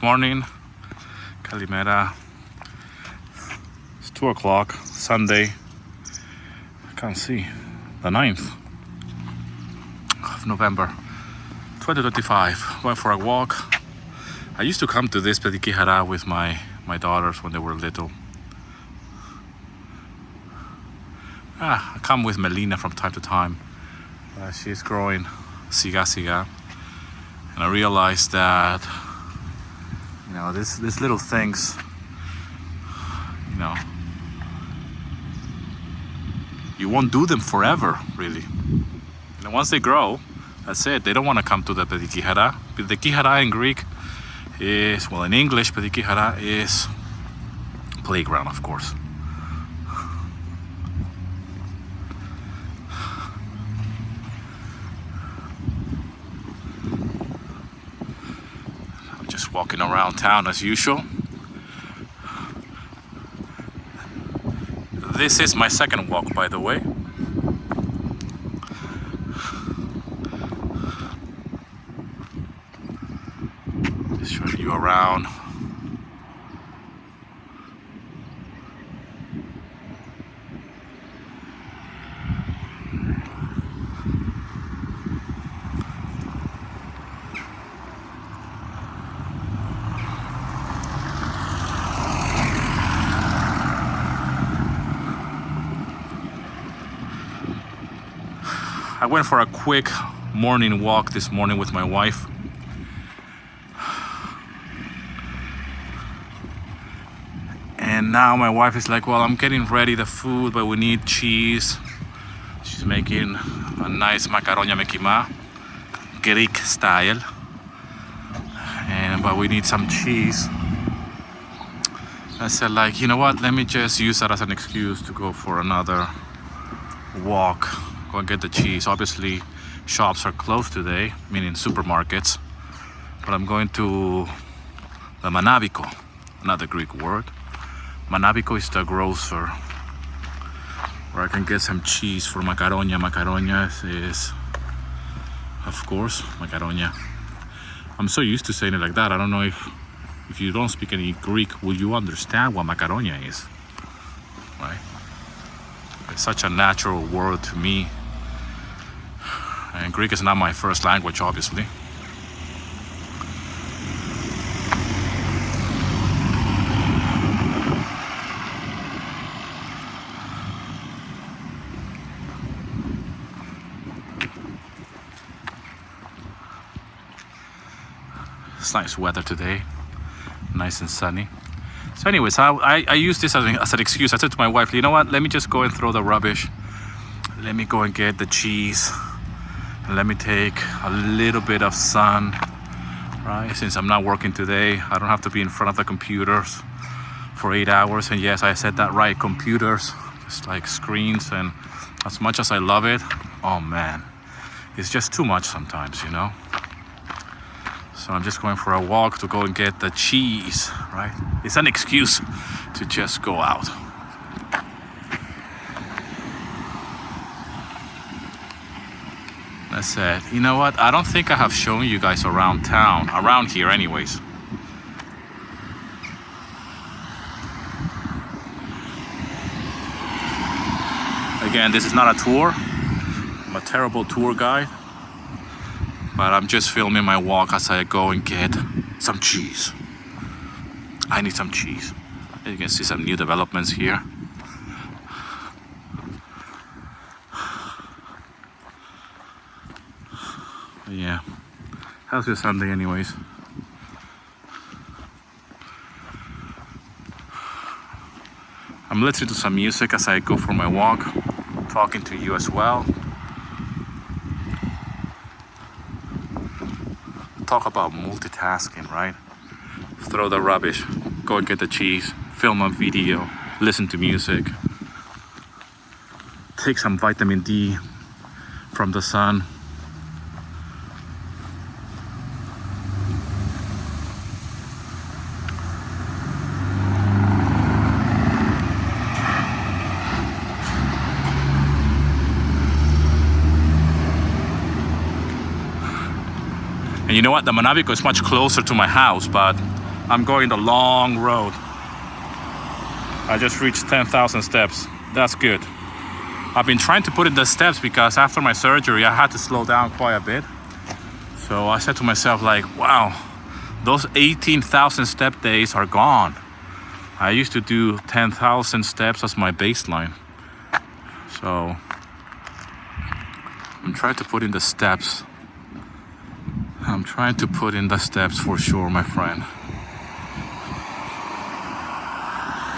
morning. Calimera. It's 2 o'clock, Sunday. I can't see. The 9th of November, 2025. Went for a walk. I used to come to this Pedikihara with my daughters when they were little. I come with Melina from time to time. She's growing siga. And I realized that, these little things, you won't do them forever, really. Once they grow, that's it. They don't want to come to the Pedikihara. Pedikihara in Greek is, in English, Pedikihara is playground, of course. I'm just walking around town as usual. This is my second walk, by the way. Just showing you around. I went for a quick morning walk this morning with my wife. And now my wife is like, well, I'm getting ready the food, but we need cheese. She's making a nice macaronia mequima, Greek style. But we need some cheese. I said, you know what, let me just use that as an excuse to go for another walk. Go and get the cheese. Obviously, shops are closed today, meaning supermarkets. But I'm going to the Manabiko, another Greek word. Manabiko is the grocer, where I can get some cheese for macaronia. Macaronia is, of course, macaronia. I'm so used to saying it like that. I don't know if you don't speak any Greek, will you understand what macaronia is? Right? It's such a natural word to me. And Greek is not my first language, obviously. It's nice weather today, nice and sunny. So anyways, I use this as an excuse. I said to my wife, you know what, let me just go and throw the rubbish. Let me go and get the cheese. And let me take a little bit of sun, right? Since I'm not working today, I don't have to be in front of the computers for 8 hours. And yes, I said that right, computers, just like screens. And as much as I love it, oh man, it's just too much sometimes, So I'm just going for a walk to go and get the cheese, right? It's an excuse to just go out. I said, you know what? I don't think I have shown you guys around town, around here anyways. Again, this is not a tour. I'm a terrible tour guide. But I'm just filming my walk as I go and get some cheese. I need some cheese. You can see some new developments here. Yeah. How's your Sunday anyways? I'm listening to some music as I go for my walk, talking to you as well. Talk about multitasking, right? Throw the rubbish, go and get the cheese, film a video, listen to music, take some vitamin D from the sun. And you know what? The Manabiko is much closer to my house, but I'm going the long road. I just reached 10,000 steps. That's good. I've been trying to put in the steps because after my surgery, I had to slow down quite a bit. So I said to myself, like, wow, those 18,000 step days are gone. I used to do 10,000 steps as my baseline. So I'm trying to put in the steps. I'm trying to put in the steps for sure, my friend.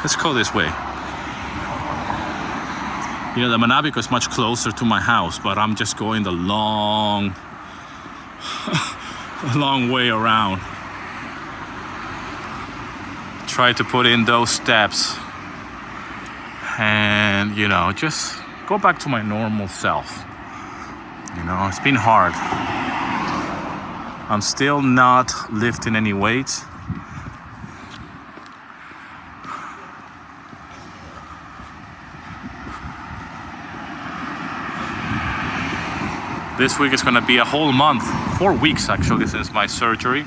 Let's go this way. You know, the Manabico is much closer to my house, but I'm just going the long way around. Try to put in those steps and, you know, just go back to my normal self. You know, it's been hard. I'm still not lifting any weights. This week is gonna be a whole month, 4 weeks actually, since my surgery.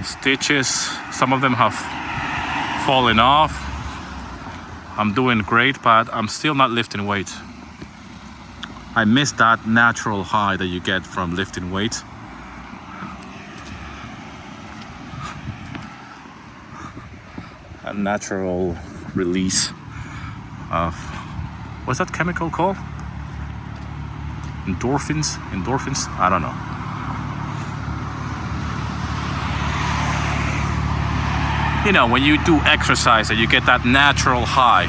Stitches, some of them have fallen off. I'm doing great, but I'm still not lifting weights. I miss that natural high that you get from lifting weights. A natural release of, what's that chemical called? Endorphins? I don't know. You know, when you do exercise and you get that natural high.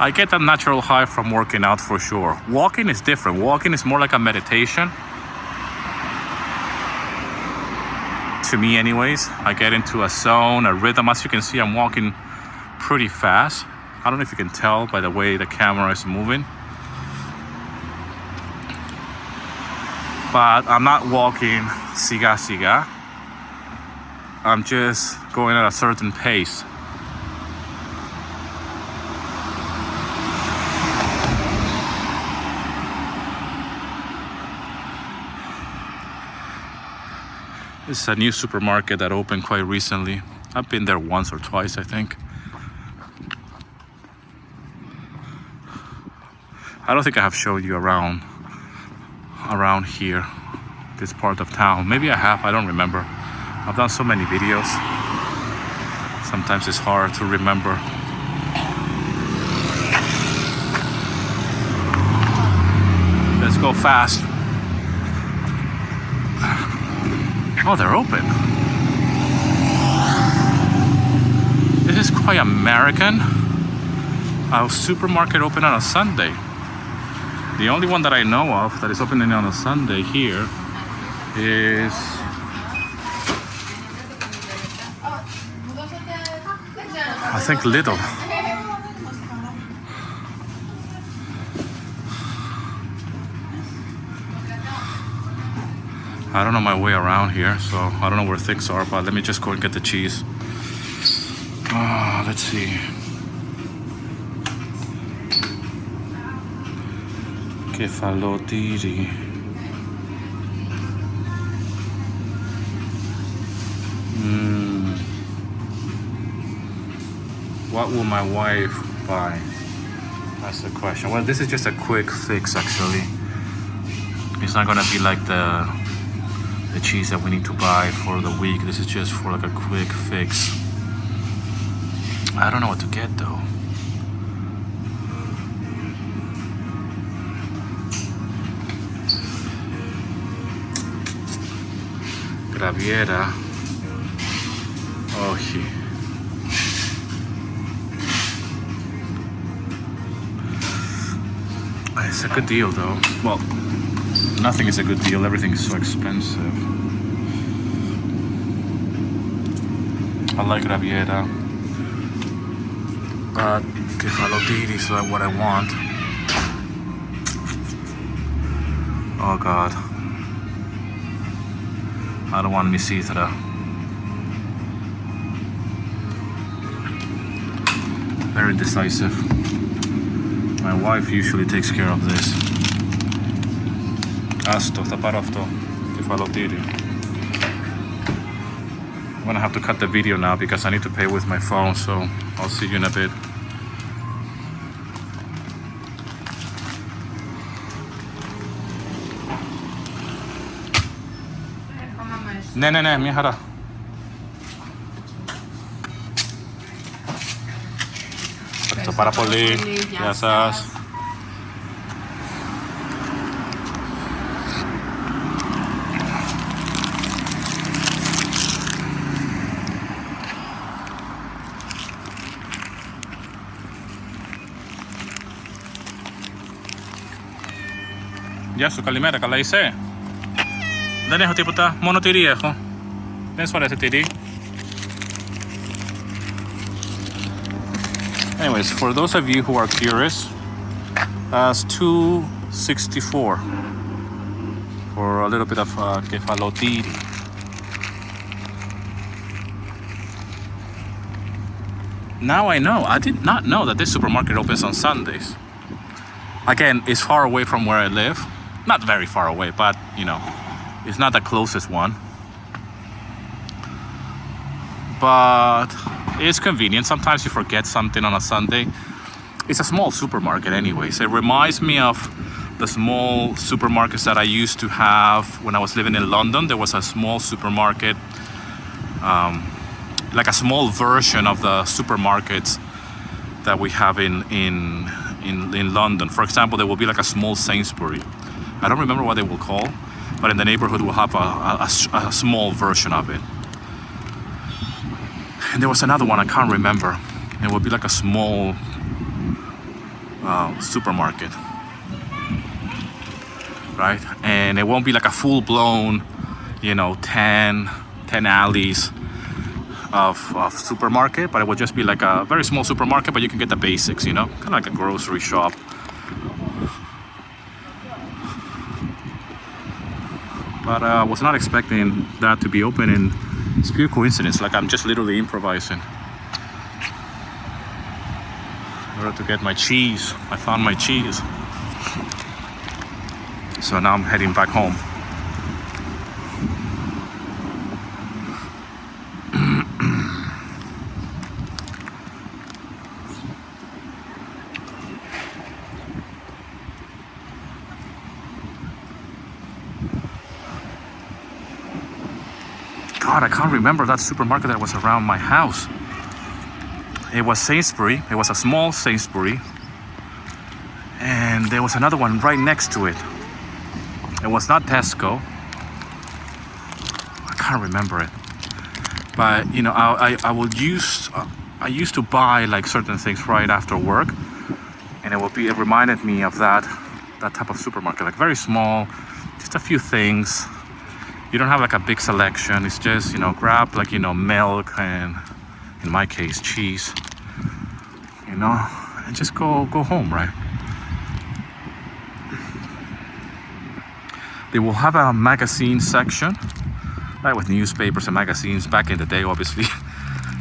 I get that natural high from working out for sure. Walking is different. Walking is more like a meditation. To me anyways. I get into a zone, a rhythm. As you can see, I'm walking pretty fast. I don't know if you can tell by the way the camera is moving. But I'm not walking siga. I'm just going at a certain pace. This is a new supermarket that opened quite recently. I've been there once or twice, I think. I don't think I have showed you around here, this part of town. Maybe I have, I don't remember. I've done so many videos. Sometimes it's hard to remember. Let's go fast. Oh, they're open. This is quite American. A supermarket open on a Sunday. The only one that I know of that is opening on a Sunday here is I think Lidl. I don't know my way around here, so I don't know where things are, but let me just go and get the cheese. Let's see. Kefalotiri. What will my wife buy? That's the question. Well, this is just a quick fix actually. It's not gonna be like the cheese that we need to buy for the week. This is just for like a quick fix. I don't know what to get though. Graviera. Oh, it's a good deal though. Well, nothing is a good deal. Everything is so expensive. I like Raviera, but Kefalotiri is what I want. Oh God. I don't want to miss either. Very decisive. My wife usually takes care of this. Asto, tapar αυτό. Κεφαλοτήρι. I'm gonna have to cut the video now because I need to pay with my phone, so I'll see you in a bit. Ναι, μια χαρά. Ευχαριστώ πάρα πολύ. Γεια σας. Γεια σου, καλημέρα, καλά είσαι? Δεν έχω τίποτα, μόνο τυρί έχω. Δεν σου αρέσει τυρί? Anyways, for those of you who are curious, that's $2.64 for a little bit of κεφαλοτήρι. Now I know. I did not know that this supermarket opens on Sundays. Again, it's far away from where I live. Not very far away, but you know, it's not the closest one. But it's convenient. Sometimes you forget something on a Sunday. It's a small supermarket anyways. It reminds me of the small supermarkets that I used to have when I was living in London. There was a small supermarket, like a small version of the supermarkets that we have in London. For example, there will be like a small Sainsbury. I don't remember what they will call, but in the neighborhood we'll have a small version of it. And there was another one, I can't remember. It would be like a small supermarket, right? And it won't be like a full-blown, you know, 10 alleys of supermarket, but it will just be like a very small supermarket, but you can get the basics, you know, kind of like a grocery shop. But I was not expecting that to be open, and it's pure coincidence. Like I'm just literally improvising. In order to get my cheese, I found my cheese. So now I'm heading back home. God, I can't remember that supermarket that was around my house. It was Sainsbury. It was a small Sainsbury. And there was another one right next to it. It was not Tesco. I can't remember it. But, you know, I used to buy like certain things right after work. And it reminded me of that type of supermarket, like very small, just a few things. You don't have like a big selection. It's just, you know, grab like, you know, milk and in my case, cheese, you know, and just go home, right? They will have a magazine section, right, with newspapers and magazines. Back in the day, obviously.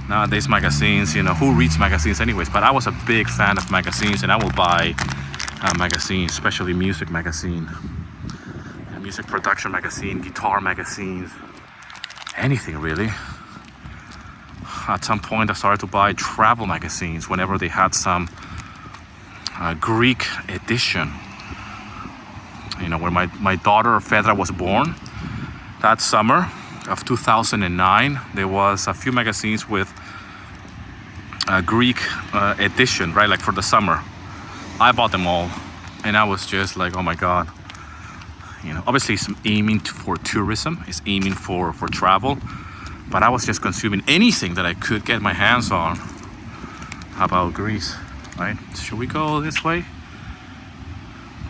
Nowadays, magazines, you know, who reads magazines anyways? But I was a big fan of magazines, and I will buy magazines, especially music magazine. Music production magazine, guitar magazines, anything really. At some point I started to buy travel magazines whenever they had some Greek edition. You know, when my daughter Fedra was born, that summer of 2009, there was a few magazines with Greek edition, right, like for the summer. I bought them all, and I was just like, oh my God. You know, obviously it's aiming for tourism, it's aiming for travel, but I was just consuming anything that I could get my hands on about Greece, right? Should we go this way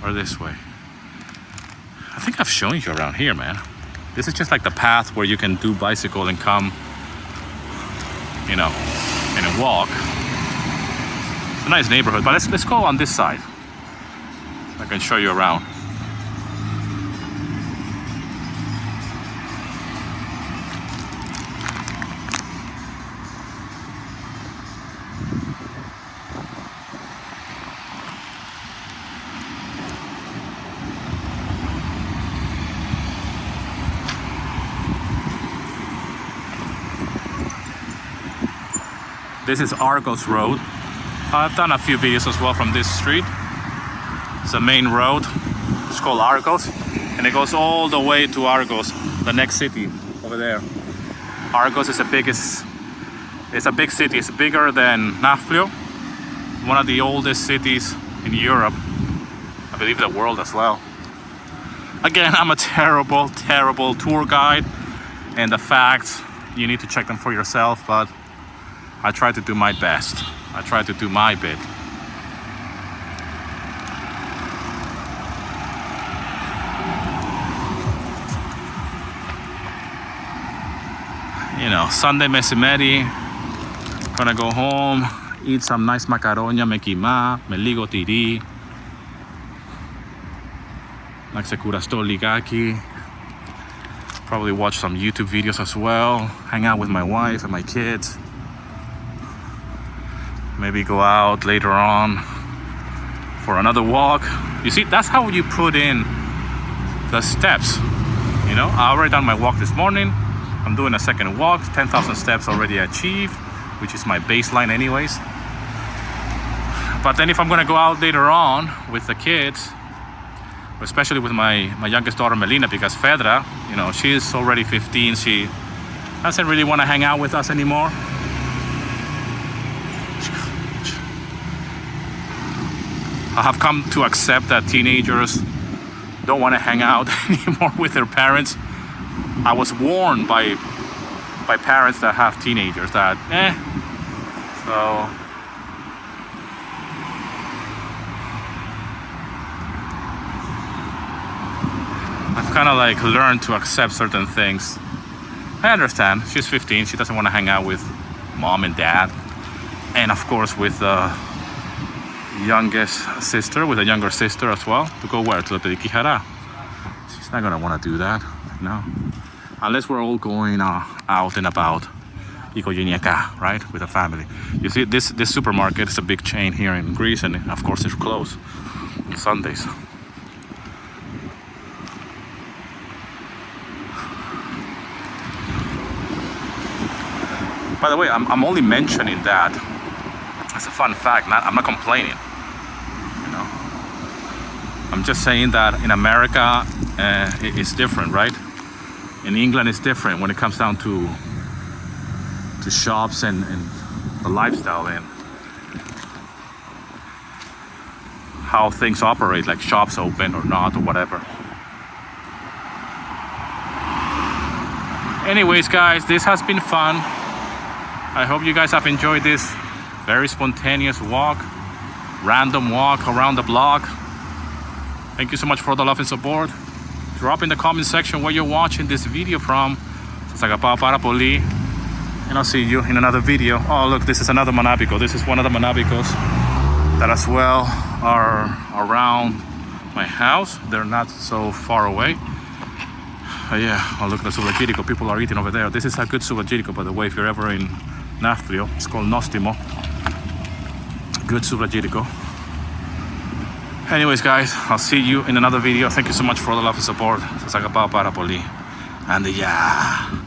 or this way? I think I've shown you around here, man. This is just like the path where you can do bicycle and come, you know, and walk. It's a nice neighborhood, but let's go on this side. I can show you around. This is Argos Road. I've done a few videos as well from this street. It's a main road. It's called Argos, and it goes all the way to Argos, the next city over there. Argos is it's a big city. It's bigger than Nafplio, one of the oldest cities in Europe, I believe the world as well. Again, I'm a terrible tour guide, and the facts, you need to check them for yourself, but I try to do my best. I try to do my bit. You know, Sunday mesimeri, gonna go home, eat some nice macaronia, me quima, me ligo tiri, naksekuras ligaki, probably watch some YouTube videos as well, hang out with my wife and my kids, maybe go out later on for another walk. You see, that's how you put in the steps. You know, I already done my walk this morning. I'm doing a second walk, 10,000 steps already achieved, which is my baseline anyways. But then if I'm gonna go out later on with the kids, especially with my youngest daughter Melina, because Fedra, you know, she's already 15, she doesn't really want to hang out with us anymore. I have come to accept that teenagers don't want to hang out anymore with their parents. I was warned by parents that have teenagers that so I've kind of like learned to accept certain things. I understand, she's 15, she doesn't want to hang out with mom and dad, and of course with the youngest sister, with a younger sister as well, to go where? To the Periquijara. She's not gonna want to do that, no. Unless we're all going out and about, right, with a family. You see, this supermarket is a big chain here in Greece, and of course it's closed on Sundays. By the way, I'm only mentioning that as a fun fact. I'm not complaining. You know, I'm just saying that in America it's different, right? In England, it's different when it comes down to shops and the lifestyle and how things operate, like shops open or not or whatever. Anyways, guys, this has been fun. I hope you guys have enjoyed this very spontaneous walk, random walk around the block. Thank you so much for the love and support. Drop in the comment section where you're watching this video from. And I'll see you in another video. Oh, look, this is another Manabico. This is one of the Manabicos that as well are around my house. They're not so far away. Yeah, oh, look at the subagirico. People are eating over there. This is a good subagirico, by the way, if you're ever in Nafplio. It's called Nostimo. Good subagirico. Anyways, guys, I'll see you in another video. Thank you so much for the love and support. And yeah.